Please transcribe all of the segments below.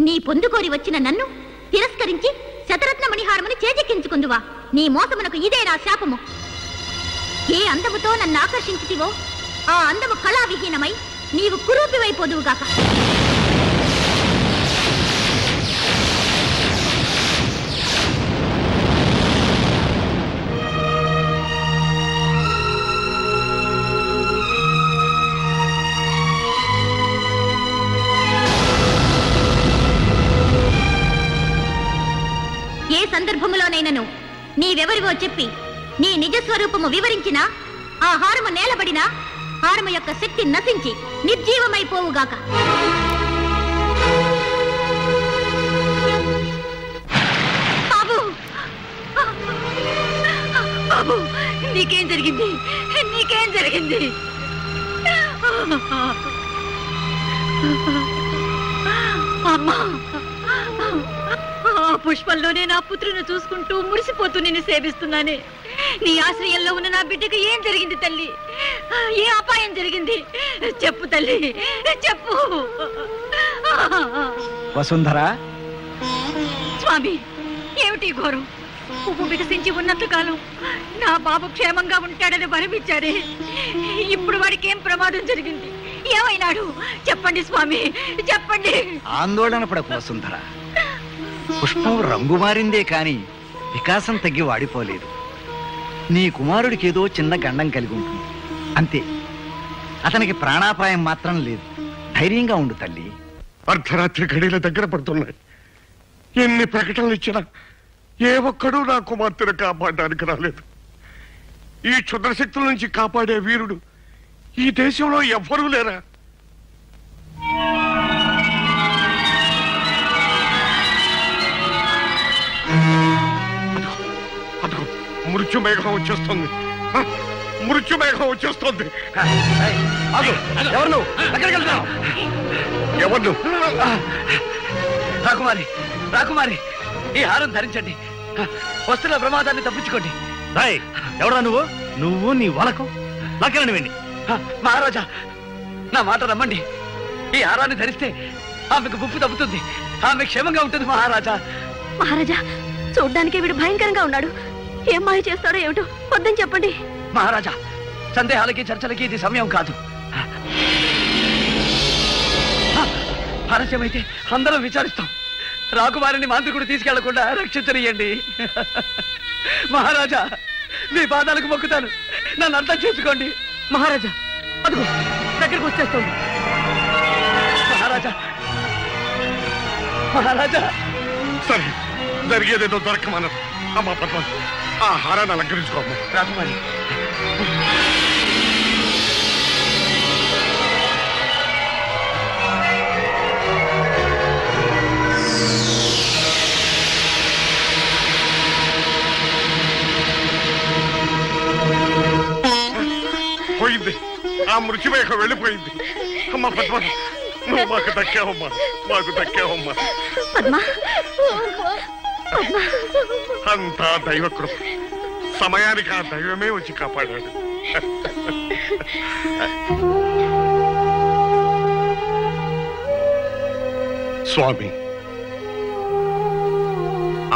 నీ పొందుకోరి వచ్చిన నన్ను తిరస్కరించి శతరత్న మణిహారముని చేజెక్కించుకుందువా? నీ మోసమునకు ఇదే నా శాపము. ఏ అందముతో నన్ను ఆకర్షించితివో ఆ అందము కళావిహీనమై నీవు కురూపివైపోదువుగాక. ఏ సందర్భములోనైనను నీవెవరివో చెప్పి నీ నిజస్వరూపము వివరించినా ఆ హారము నేలబడినా హారము యొక్క శక్తి నశించి నిర్జీవమైపోవుగాక. బాబు, బాబు, నీకేం జరిగింది? నీకేం జరిగింది? అమ్మా, పుష్పంలోనే నా పుత్రుని చూసుకుంటూ మురిసిపోతూ నిన్ను సేవిస్తున్నానే. నీ ఆశ్రయంలో ఉన్న నా బిడ్డకు ఏం జరిగింది తల్లి? ఏ అపాయం జరిగింది? చెప్పు తల్లి, చెప్పు. వసుంధర. స్వామి, ఏమిటి ఘోరం? పువ్వు వికసించి ఉన్నంత కాలం నా బాబు క్షేమంగా ఉంటాడని వరమిచ్చారే. ఇప్పుడు వాడికి ఏం ప్రమాదం జరిగింది? ఏమైనాడు? చెప్పండి స్వామి, చెప్పండి. ఆందోళన పడకు వసుంధర. పుష్పం రంగు మారిందే కాని వికాసం తగ్గి వాడిపోలేదు. నీ కుమారుడికి ఏదో చిన్న గండం కలిగి ఉంటుంది అంతే. అతనికి ప్రాణాపాయం మాత్రం లేదు. ధైర్యంగా ఉండు తల్లి. అర్ధరాత్రి గడియల దగ్గర పడుతున్నాయి. ఎన్ని ప్రకటనలు ఇచ్చినా ఏ ఒక్కడూ నా కుమార్తెను కాపాడడానికి రాలేదు. ఈ క్షుద్రశక్తుల నుంచి కాపాడే వీరుడు ఈ దేశంలో ఎవ్వరూ లేరా? అదిగో మృత్యు మేఘం వచ్చేస్తుంది. మృత్యు మేఘం వచ్చేస్తుంది. ఎవరు? ఎక్కడికి వెళ్తావు? ఎవరు? రాకుమారి, రాకుమారి, ఈ హారం ధరించండి. వస్తున్న ప్రమాదాన్ని తప్పించుకోండి. ఎవరా నువ్వు? నువ్వు నీ వలకు లాకెళ్ళండి వెండి. మహారాజా, నా మాట నమ్మండి. ఈ హారాన్ని ధరిస్తే ఆమెకు ముప్పు తప్పుతుంది. ఆమె క్షేమంగా ఉంటుంది మహారాజా. మహారాజా, చూడ్డానికి వీడు భయంకరంగా ఉన్నాడు. ఏం మాయ చేస్తాడో ఏమిటో, వద్దని చెప్పండి. మహారాజా, సందేహాలకి చర్చలకి ఇది సమయం కాదు. ఆలస్యమైతే అందరం విచారిస్తాం. రాకుమారిని మాంత్రికుడు తీసుకెళ్లకుండా రక్షించనియండి. మహారాజా, మీ పాదాలకు మొక్కుతాను, నన్ను అర్థం చేసుకోండి. మహారాజా, అదిగో దగ్గరికి వచ్చేస్తుంది. మహారాజా, మహారాజా. సరే, జరిగేదేదో దొరకమన్నారు. అమ్మా పద్మ, ఆ హారాన్ని అలంకరించుకోమ్మా. రాకుమారి, పోయింది. ఆ మృత్యుమేఘం వెళ్ళిపోయింది. అమ్మా పద్మ, నువ్వు మాకు దక్కావమ్మా, మాకు దక్కావమ్మా. అంతా దైవకృప. సమయానికి ఆ దైవమే వచ్చి కాపాడాడు. స్వామి,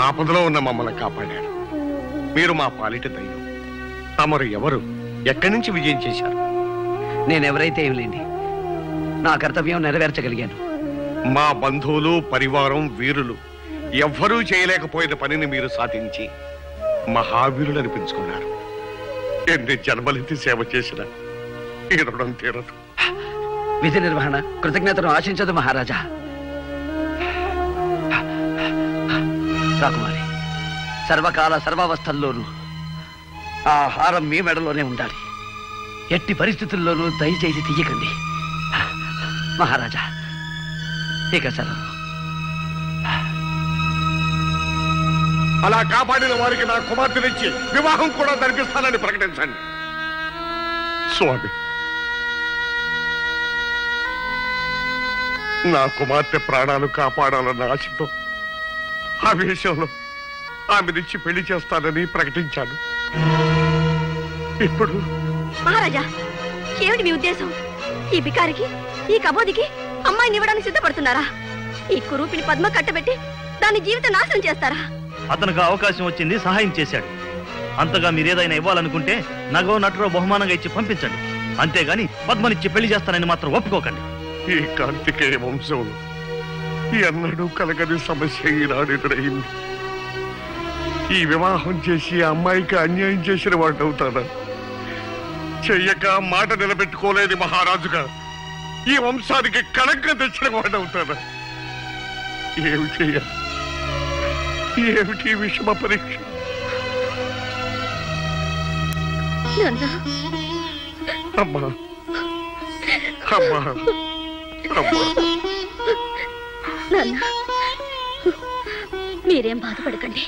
ఆపదలో ఉన్న మమ్మల్ని కాపాడాడు. మీరు మా పాలిట దైవం. తమరు ఎవరు? ఎక్కడి నుంచి విజయం చేశారు? నేనెవరైతే ఏం లేండి, నా కర్తవ్యం నెరవేర్చగలిగాను. మా బంధువులు, పరివారం, వీరులు ఎవ్వరూ చేయలేకపోయిన పనిని మీరు సాధించి మహావీరులు అనిపించుకున్నారు. ఎన్ని జన్మలెత్తి సేవ చేసినా ఈ రుణం తీరదు. విధి నిర్వహణ కృతజ్ఞతను ఆశించదు మహారాజా. రాకుమారి, సర్వకాల సర్వావస్థల్లోనూ ఆ హారం మీ మెడలోనే ఉండాలి. ఎట్టి పరిస్థితుల్లోనూ దయచేసి తీయకండి మహారాజా. ఇక సెలవు. అలా కాపాడిన వారికి నా కుమార్తెనిచ్చి వివాహం కూడా జరిపిస్తానని ప్రకటించండి. స్వామి, నా కుమార్తె ప్రాణాలు కాపాడాలన్న ఆశతో ఆవేశంలో ఆమెనిచ్చి పెళ్లి చేస్తానని ప్రకటించాను. ఇప్పుడు మహారాజా, ఏమిటి మీ ఉద్దేశం? ఈ బికారికి, ఈ కబోదికి అమ్మాయిని ఇవ్వడానికి సిద్ధపడుతున్నారా? ఈ కురూపిని పద్మ కట్టబెట్టి దాని జీవితం నాశనం చేస్తారా? అతనికి అవకాశం వచ్చింది, సహాయం చేశాడు. అంతగా మీరేదైనా ఇవ్వాలనుకుంటే నగో నటులో బహుమానంగా ఇచ్చి పంపించండి. అంతేగాని పద్మనిచ్చి పెళ్లి చేస్తానని మాత్రం ఒప్పుకోకండి. ఈ కార్తికేయ వంశంలో ఎన్నడూ కలగని సమస్య ఈనాడు ఎదురైంది. ఈ వివాహం చేసి ఆ అమ్మాయికి అన్యాయం చేసిన వాడు అవుతాడా? చెయ్యక మాట నిలబెట్టుకోలేని మహారాజుగా ఈ వంశానికి కళంకం తెచ్చిన వాడు అవుతాడా? ఏమి చెయ్యాలి? ఏమిటి విషమ పరీక్ష? అమ్మా అమ్మా అమ్మా, నాన్న మీరేం బాధపడకండి.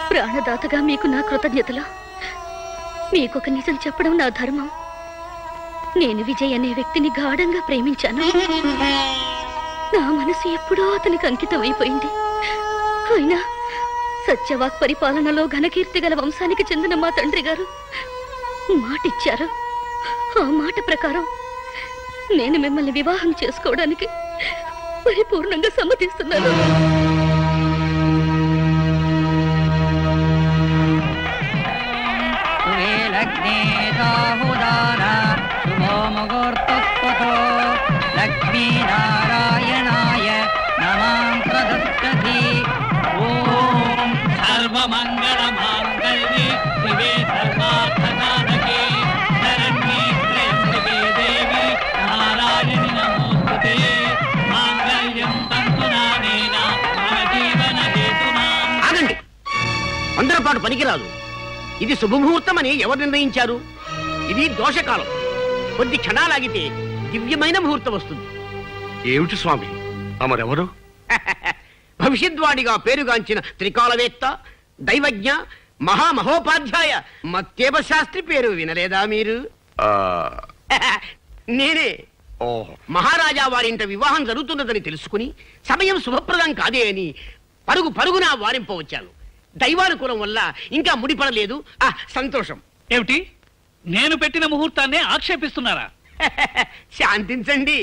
ప్రాణదాతగా మీకు నా కృతజ్ఞతలు. మీకొక నిజం చెప్పడం నా ధర్మం. నేను విజయ్ అనే వ్యక్తిని గాఢంగా ప్రేమించాను. నా మనసు ఎప్పుడో అతనికి అంకితం అయిపోయింది. అయినా సత్యవాక్ పరిపాలనలో ఘనకీర్తి గల వంశానికి చెందిన మా తండ్రి గారు మాటిచ్చారు. ఆ మాట ప్రకారం నేను మిమ్మల్ని వివాహం చేసుకోవడానికి పరిపూర్ణంగా సమ్మతిస్తున్నాను. లక్ష్మీనారాయణాయ నమాంత్రదత్తతి. ఓం సర్వమంగళమాంగళ్యే శివే సర్వార్థసాధకే శరణ్యే త్ర్యంబకే దేవి నారాయణి నమోస్తుతే. మాంగళ్యం తంతునానేన మమ జీవన హేతునాం. ఆగండి, అందరి పాటు పనికిరాదు. ఇది శుభముహూర్తం అని ఎవరు నిర్ణయించారు? ఇది దోషకాలం. కొద్ది క్షణాలాగితే దివ్యమైన ముహూర్తం వస్తుంది. ఏమిటి స్వామి అమరెవరు? భవిష్యద్వాణిగా పేరుగాంచిన త్రికాలవేత్త, దైవజ్ఞ, మహామహోపాధ్యాయ మత్తేవ శాస్త్రి పేరు వినలేదా మీరు? నేనే. మహారాజా వారింట వివాహం జరుగుతున్నదని తెలుసుకుని సమయం శుభప్రదం కాదే అని పరుగు పరుగున వారింపవచ్చాను. దైవానుకూలం వల్ల ఇంకా ముడిపడలేదు. సంతోషం. ఏమిటి, నేను పెట్టిన ముహూర్తాన్ని ఆక్షేపిస్తున్నారా? శాంతించండి,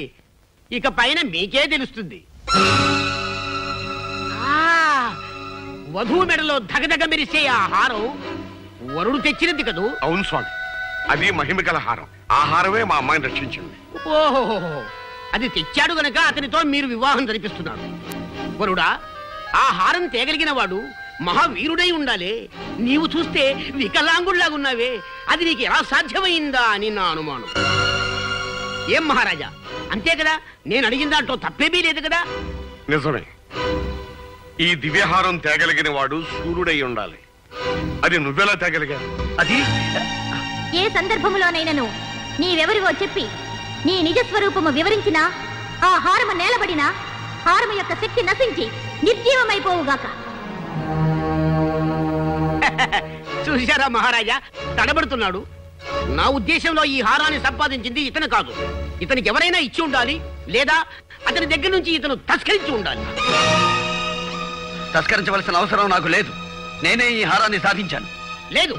ఇక పైన మీకే తెలుస్తుంది. వధువు మెడలో ధగధగ మెరిసే ఆ హారం వరుడు తెచ్చినది కదూ? అవును స్వామి, అది మహిమగల హారం. ఆ హారమే మా అమ్మాయిని రక్షించింది. ఓహో, అది తెచ్చాడు గనక అతనితో మీరు వివాహం జరిపిస్తున్నారు. వరుడా, ఆ హారం తేగలిగిన వాడు మహావీరుడై ఉండాలి. నీవు చూస్తే వికలాంగుళ్లాగున్నావే, అది నీకు ఎలా సాధ్యమైందా అని నా అనుమానం. ఏం మహారాజా, అంతే కదా? నేను అడిగిన దాంట్లో తప్పేమీ లేదు కదా? నిజమే. ఈ దివ్యహారం తేగలిగిన వాడు సూర్యుడై ఉండాలి. అది నువ్వెలా తేగలిగా? అది ఏ సందర్భంలోనైనను నీవెవరివో చెప్పి నీ నిజస్వరూపము వివరించినా ఆ హారము నేలబడినా హారము యొక్క శక్తి నశించి నిర్జీవమైపోవుగాక. చూశారా మహారాజా, తడబడుతున్నాడు. నా ఉద్దేశంలో ఈ హారాన్ని సంపాదించింది ఇతను కాదు. ఇతనికి ఎవరైనా ఇచ్చి ఉండాలి, లేదా అతని దగ్గర నుంచి ఇతను తస్కరించి ఉండాలి. తస్కరించవలసిన అవసరం నాకు లేదు. నేనే ఈ హారాన్ని సాధించాను. లేదు,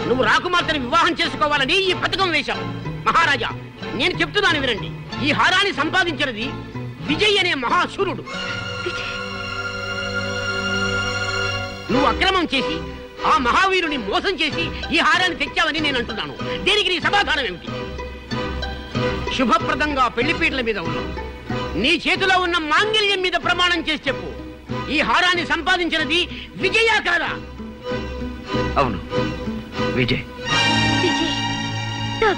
నువ్వు రాకుమార్తెను వివాహం చేసుకోవాలని ఈ పథకం వేశావు. మహారాజా, నేను చెప్తున్నాను వినండి. ఈ హారాన్ని సంపాదించినది విజయ్ అనే మహాశూరుడు. నువ్వు అక్రమం చేసి ఆ మహావీరుని మోసం చేసి ఈ హారాన్ని తెచ్చావని నేను అంటున్నాను. దీనికి నీ సమాధానం ఏమిటి? శుభప్రదంగా పెళ్లిపీటల మీద ఉన్నావు. నీ చేతిలో ఉన్న మాంగళ్యం మీద ప్రమాణం చేసి చెప్పు, ఈ హారాన్ని సంపాదించినది విజయ కాదా? అవును, విజయ్. విజయ్, నా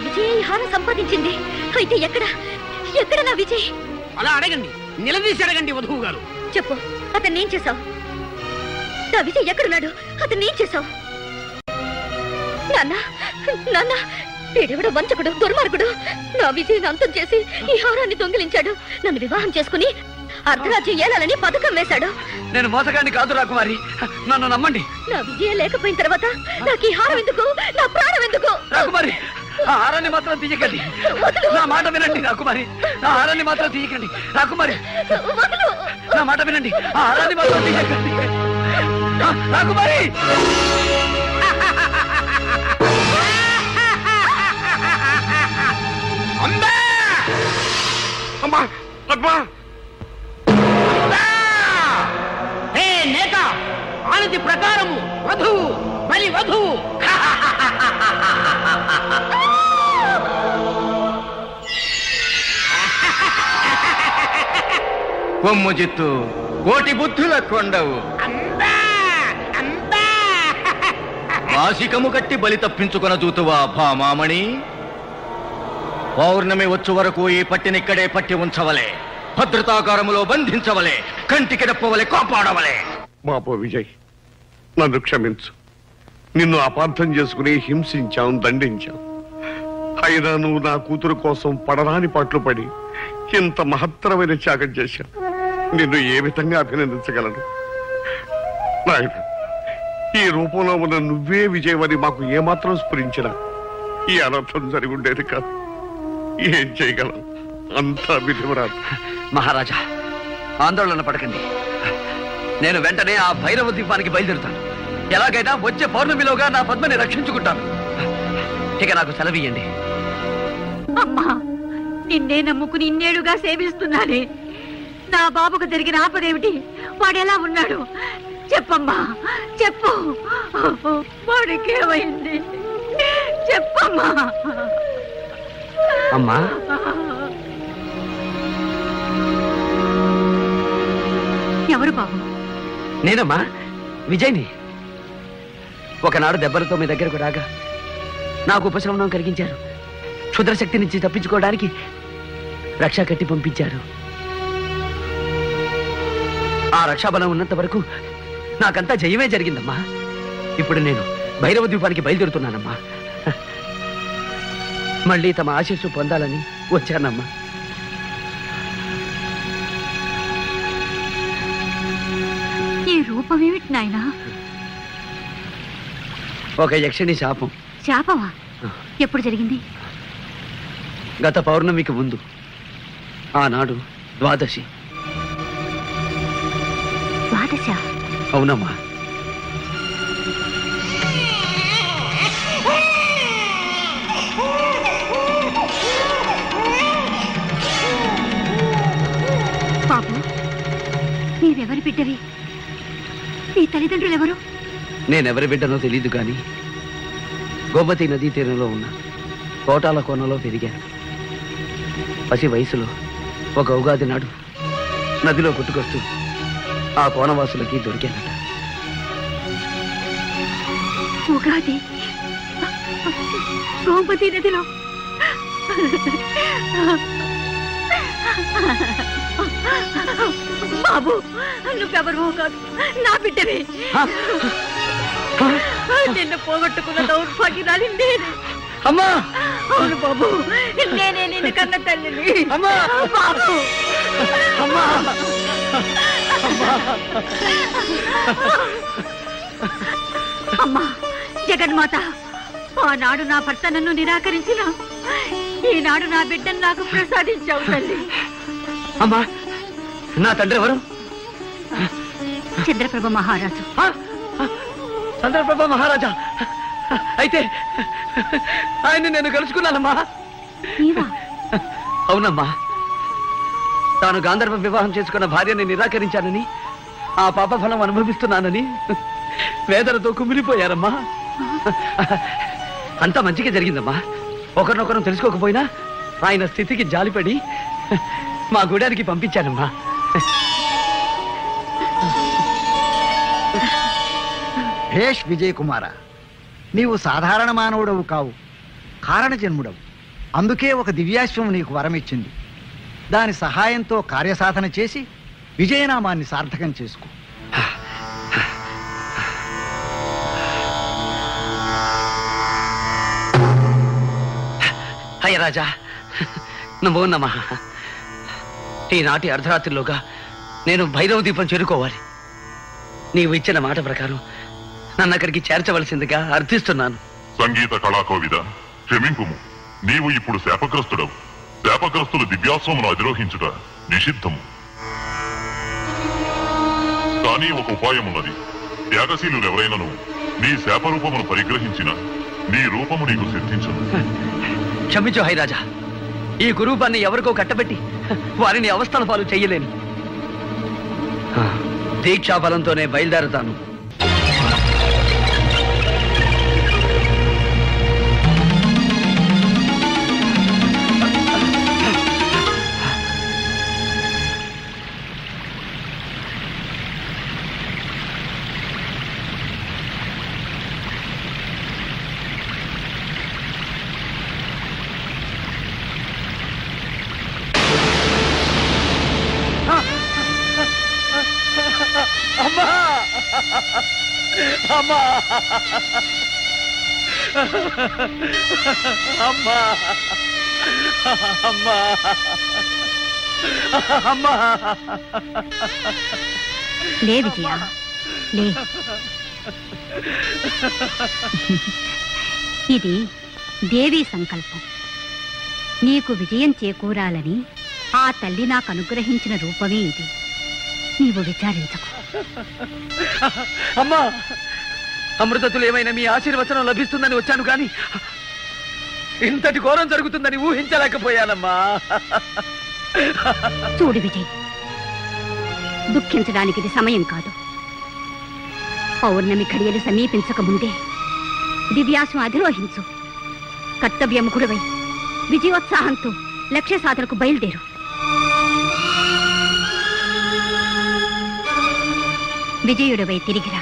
విజయ్ ఈ హారం సంపాదించింది. అయితే ఎక్కడ నా విజయ్? అలా అడగండి, నిలదీసి అడగండి వధువు గారు. చెప్పు, అతన్ని ఏం చేశావు? నా విజయ్ ఎక్కడున్నాడు? అతన్ని ఏం చేశావు? నాన్న, వీడెవడో వంచకుడు, దుర్మార్గుడు. నా విజయ్ అంతం చేసి ఈ హారాన్ని దొంగిలించాడు. నన్ను వివాహం చేసుకుని అర్ధరాజ్యం ఏలాలని పథకం వేశాడు. నేను మోసగాన్ని కాదు రాకుమారి, నన్ను నమ్మండి. నా విజయ లేకపోయిన తర్వాత నాకు ఈ హారం ఎందుకు? నా ప్రాణం ఎందుకు? రాకుమారి, ఆ హారాన్ని మాత్రం తీయకండి. నా మాట వినండి రాకుమారి, ఆ హారాన్ని మాత్రం తీయకండి. రాకుమారి, నా మాట వినండి, ఆ హారాన్ని మాత్రం తీయకండి. ఆ రాకుమారి అమ్మా పద్మా హే నేత ఆనతి ప్రకారము వధువు బలి వధువు కొమ్ము జిత్తు కోటి బుద్ధుల కొండవు మాసికము కట్టి బలి తప్పించుకొన చూతువా భామామణి పౌర్ణమి వచ్చు వరకు ఈ పట్టినిక్కడే పట్టి ఉంచవలే భద్రతాకారములో బంధించవలే కంటికి రెప్పవలే కాపాడవలే బాపో విజయ్ నన్ను క్షమించు నిన్ను అపార్థం చేసుకుని హింసించాం దండించాం అయినా నువ్వు నా కూతురు కోసం పడరాని పాటలు పడి ఇంత మహత్తరమైన త్యాగం చేశావు నిన్ను ఏ విధంగా అభినందించగలను నాయన ఈ రూపంలో ఉన్న నువ్వే విజయమని మాకు ఏమాత్రం స్ఫురించినా ఈ అనర్థం జరిగి ఉండేది కాదు ఏం చేయగలం అంతా విధివరాదు మహారాజా ఆందోళన పడకండి నేను వెంటనే ఆ భైరవ ద్వీపానికి బయలుదేరుతాను ఎలాగైనా వచ్చే పౌర్ణమిలోగా నా పద్మని రక్షించుకుంటాను ఇక నాకు సెలవియ్యండి అమ్మా నిన్నే నమ్ముకుని ఇన్నేళ్లుగా సేవిస్తున్నానే నా బాబుకు జరిగిన ఆపదేమిటి వాడెలా ఉన్నాడు చెప్పమ్మా చెప్పు వాడికేమైంది చెప్పమ్మా అమ్మా ఎవరు బాబు నేనమ్మా విజయ్ని ఒకనాడు దెబ్బలతో మీ దగ్గరకు రాగా నాకు ఉపశమనం కలిగించారు క్షుద్రశక్తి నుంచి తప్పించుకోవడానికి రక్షా కట్టి పంపించారు ఆ రక్షాబలం ఉన్నంత వరకు నాకంతా జయమే జరిగిందమ్మా ఇప్పుడు నేను భైరవ ద్వీపానికి బయలుదేరుతున్నానమ్మా మళ్ళీ తమ ఆశీస్సు పొందాలని వచ్చానమ్మా ఈ రూపమేమిటి నాయనా ఒక యక్షిణి శాపం శాపమా ఎప్పుడు జరిగింది గత పౌర్ణమికి ముందు ఆనాడు ద్వాదశి ద్వాదశ అవునమ్మా బాబు నీవెవరి బిడ్డవి నీ తల్లిదండ్రులు ఎవరు నేనెవరి బిడ్డనో తెలియదు కానీ గోమతి నదీ తీరంలో ఉన్న కోటాల కోనలో పెరిగాను పసి వయసులో ఒక ఉగాది నాడు నదిలో కొట్టుకొస్తూ ఆ కోనవాసులకి దొరికానట ఉగాది గోమతి నదిలో బాబు నువ్వెవరు కాదు నా బిడ్డవి నిన్ను పోగొట్టుకున్న దౌర్భాగ్యరాలి నేను అమ్మా అవును బాబు నేనే నిన్ను కన్న తల్లిని అమ్మా బాబు అమ్మా అమ్మా జగన్మాత ఆనాడు నా భర్త నన్ను నిరాకరించిన ఈనాడు నా బిడ్డను నాకు ప్రసాదించావు తల్లి అమ్మా నా తండ్రి ఎవరు చంద్రప్రభ మహారాజు చంద్రప్రభ మహారాజా అయితే ఆయన్ని నేను కలుసుకున్నానమ్మా నీవా అవునమ్మా తాను గాంధర్వ వివాహం చేసుకున్న భార్యని నిరాకరించానని ఆ పాప ఫలం అనుభవిస్తున్నానని వేదనతో కుమిలిపోయారమ్మా అంతా మంచిగా జరిగిందమ్మా ఒకరినొకరు తెలుసుకోకపోయినా ఆయన స్థితికి జాలిపడి మా గూడానికి పంపించానమ్మా భేష్ విజయ్ కుమార నీవు సాధారణ మానవుడవు కావు కారణ జన్ముడవు అందుకే ఒక దివ్యాశ్వం నీకు వరమిచ్చింది దాని సహాయంతో కార్యసాధన చేసి విజయనామాన్ని సార్థకం చేసుకో అయ్య రాజా నమో నమః ఈనాటి అర్ధరాత్రిలోగా నేను భైరవ దీపం చేరుకోవాలి నీవు ఇచ్చిన మాట ప్రకారం నన్ను అక్కడికి చేర్చవలసిందిగా అర్థిస్తున్నాను సంగీత కళాకోవిద క్షమింపుము నీవు ఇప్పుడు శాపగ్రస్తుడవు శాపగ్రస్తులు దివ్యాశ్వమును అధిరోహించుట నిషిద్ధము కానీ ఒక ఉపాయమున్నది త్యాగశీలు ఎవరైనను నీ శాపరూపమును పరిగ్రహించిన నీ రూపము నీకు సిద్ధించదు. క్షమించు హైరాజా, ఈ కురూపాన్ని ఎవరికో కట్టబెట్టి వారిని అవస్థల పాలు చెయ్యలేను. దీక్షా బలంతోనే బయలుదేరుతాను. అమ్మా అమ్మా అమ్మా అమ్మా అమ్మా లే విజయ, లే. ఇది దేవీ సంకల్పం. నీకు విజయం చేకూరాలని ఆ తల్లి నాకు అనుగ్రహించిన రూపమే ఇది. నీవు విచారించకు. అమ్మా, అమృతతులు ఏమైనా మీ ఆశీర్వచనం లభిస్తుందని వచ్చాను కానీ ఇంతటి ఘోరం జరుగుతుందని ఊహించలేకపోయానమ్మా. చూడు విజయ్, దుఃఖించడానికి ఇది సమయం కాదు. పౌర్ణమి ఘడియలు సమీపించక ముందే దివ్యాసం అధిరోహించు. కర్తవ్యముఖుడవై విజయోత్సాహంతో లక్ష్య సాధనకు బయలుదేరు. విజయుడవై తిరిగిరా.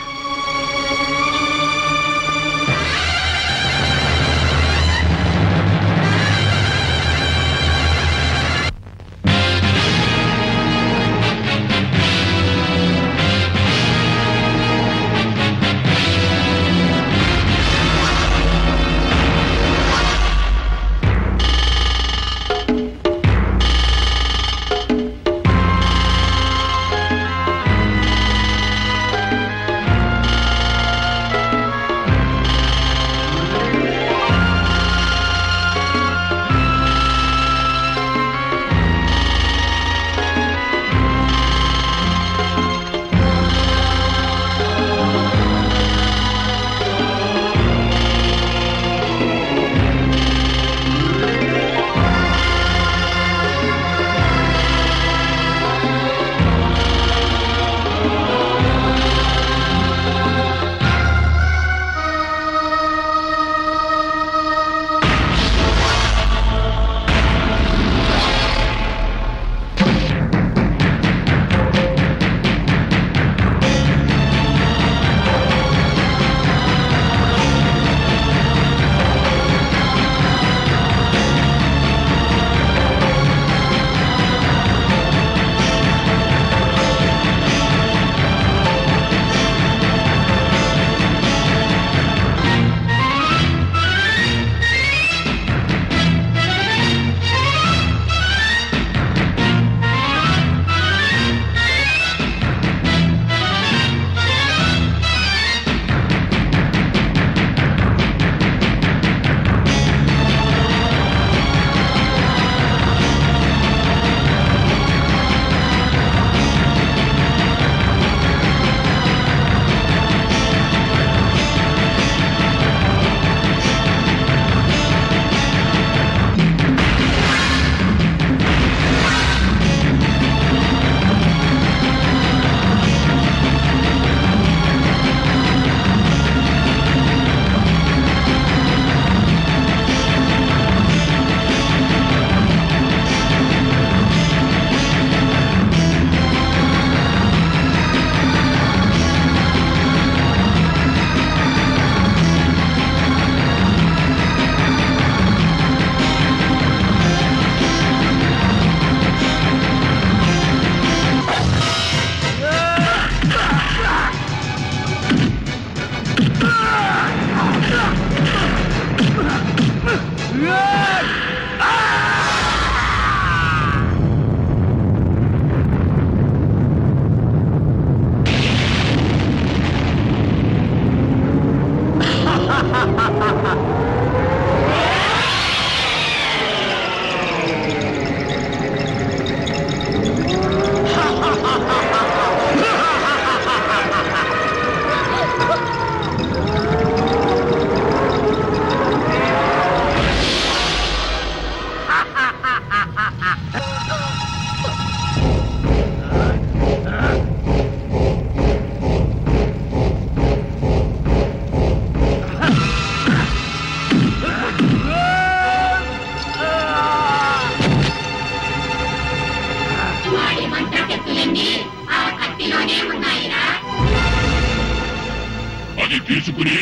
అది తీసుకుని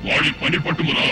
వాడి పని పట్టుకురా.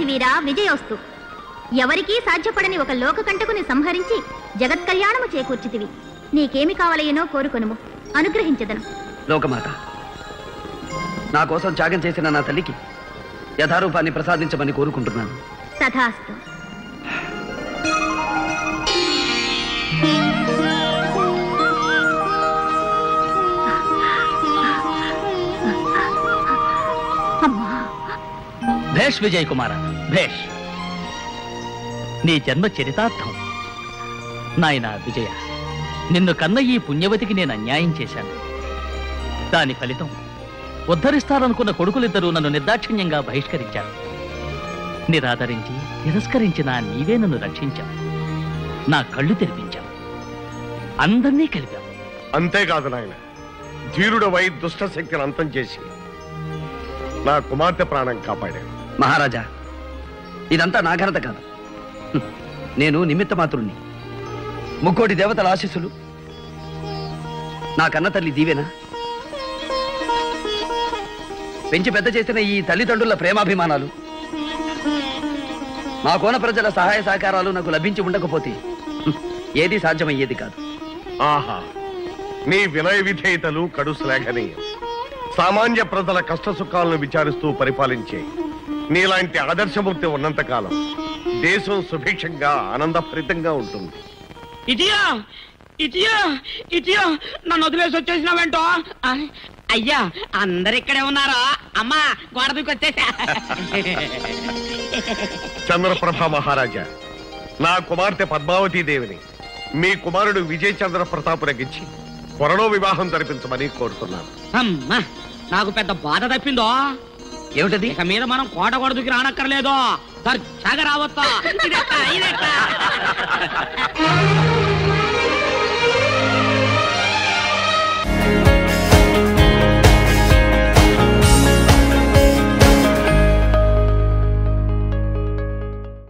వీరా విజయోస్తు. ఎవరికీ సాధ్యపడని ఒక లోకకంటకుని సంహరించి జగత్ కళ్యాణము చేకూర్చితివి. నీకేమి కావలయనో కోరుకొనుము, అనుగ్రహించదను. లోకమాత, నా కోసం త్యాగం చేసిన నా తల్లికి యథారూపాన్ని ప్రసాదించమని కోరుకుంటున్నాను. తథాస్తు. భేష్ విజయ్ కుమార, భేష్. నీ జన్మ చరితార్థం. నాయనా విజయ, నిన్ను కన్న ఈ పుణ్యవతికి నేను అన్యాయం చేశాను. దాని ఫలితం ఉద్ధరిస్తారనుకున్న కొడుకులిద్దరూ నన్ను నిర్దాక్షిణ్యంగా బహిష్కరించారు. నిరాదరించి తిరస్కరించిన నీవే నన్ను రక్షించావు. నా కళ్ళు తెరిపించావు, అందరినీ కలిపావు. అంతేకాదు నాయన, ధీరుడవై దుష్ట శక్తిని అంతం చేసి నా కుమార్తె ప్రాణం కాపాడాడు. మహారాజా, ఇదంతా నా ఘనత కాదు. నేను నిమిత్త మాత్రుణ్ణి. ముక్కోటి దేవతల ఆశీస్సులు, నా కన్న తల్లి దీవెన, పెంచి పెద్ద చేసిన ఈ తల్లిదండ్రుల ప్రేమాభిమానాలు, మా కోన ప్రజల సహాయ సహకారాలు నాకు లభించి ఉండకపోతే ఏది సాధ్యమయ్యేది కాదు. ఆహా, నీ వినయ విధేయతలు కడు శ్లాఘనీయం. సామాన్య ప్రజల కష్ట సుఖాలను విచారిస్తూ పరిపాలించే నీలాంటి ఆదర్శమూర్తి ఉన్నంతకాలం దేశం సుభిక్షంగా ఆనందభరితంగా ఉంటుంది. ఇటియా ఇటియా ఇటియా, నన్ను వదిలేసి వచ్చేసినావేంటో. అయ్యా, అందరిక్కడే ఉన్నారా? అమ్మా, గోడ దూకొచ్చేసా. చంద్రప్రభ మహారాజా, నా కుమార్తె పద్మావతీ దేవిని మీ కుమారుడు విజయ చంద్ర ప్రతాపునకిచ్చి త్వరలో వివాహం జరిపించమని కోరుతున్నాను. అమ్మా, నాకు పెద్ద బాధ తప్పిందో. ఏమిటది? ఇక మీద మనం కోట గొడవకి రానక్కర్లేదు, దర్జాగా రావచ్చా.